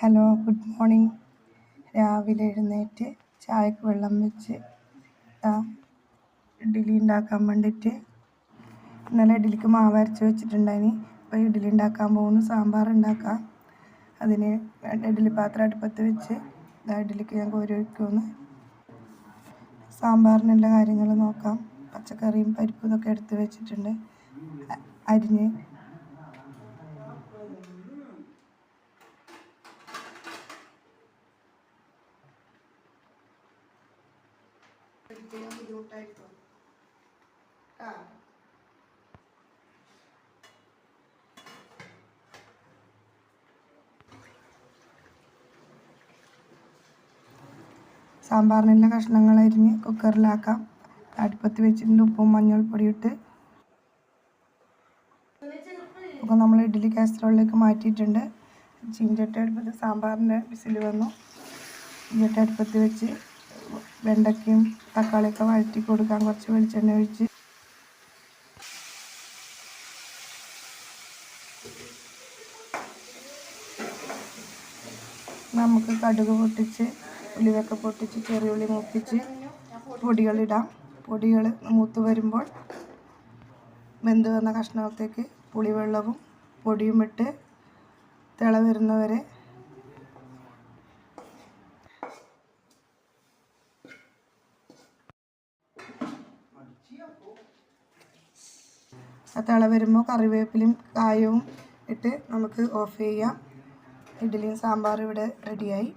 Hello, good morning. രാവിലെ എഴുന്നേറ്റ് ചായക്ക് വെള്ളം വെച്ച് ഇഡ്ഡലി ഉണ്ടാക്കാൻ വേണ്ടിയിട്ട് ഇന്നലെ ഇഡ്ഡലിക്ക് മാവ് അരച്ച് വെച്ചിട്ടുണ്ടായിന്. അപ്പോൾ ഇഡ്ഡലി ഉണ്ടാക്കാൻ പോകുന്നു. സാമ്പാർ ഉണ്ടാക്കാം. അതിന് ഇഡ്ഡലി പാത്രം അടുപ്പത്ത് വെച്ച് ഇഡ്ഡലിക്ക് ഞാൻ കോരി ഒഴിക്കുമെന്ന്. സാമ്പാറിനുള്ള കാര്യങ്ങൾ നോക്കാം. പച്ചക്കറിയും പരിപ്പും ഇതൊക്കെ എടുത്ത് വെച്ചിട്ടുണ്ട്. അരിഞ്ഞ് ബുദ്ധിമുട്ടായിരിക്കും. സാമ്പാറിനുള്ള കഷ്ണങ്ങൾ അരിഞ്ഞ് കുക്കറിലാക്കാം. അടുപ്പത്ത് വെച്ചിട്ടുണ്ട്. ഉപ്പും മഞ്ഞൾപ്പൊടി ഇട്ട് അപ്പോൾ നമ്മൾ ഇഡ്ഡലി കാസറോളിലേക്ക് മാറ്റിയിട്ടുണ്ട്. ചീഞ്ചട്ടി അടുപ്പത്ത് സാമ്പാറിൻ്റെ വിസിൽ വന്നു. ചീഞ്ചട്ടി അടുപ്പത്ത് വെച്ച് വെണ്ടയ്ക്കയും തക്കാളിയൊക്കെ വഴറ്റി കൊടുക്കാൻ കുറച്ച് വെളിച്ചെണ്ണ ഒഴിച്ച് നമുക്ക് കടുക് പൊട്ടിച്ച് ഉലുവയൊക്കെ പൊട്ടിച്ച് ചെറിയ ഉള്ളി മൂപ്പിച്ച് പൊടികളിടാം. പൊടികൾ മൂത്ത് വരുമ്പോൾ വെന്ത് വന്ന കഷ്ണത്തേക്ക് പുളിവെള്ളവും പൊടിയും ഇട്ട് തിള വരുന്നവരെ തിള വരുമ്പോൾ കറിവേപ്പിലയും കായവും ഇട്ട് നമുക്ക് ഓഫ് ചെയ്യാം. ഇഡ്ഡലിയും സാമ്പാറും ഇവിടെ റെഡിയായി.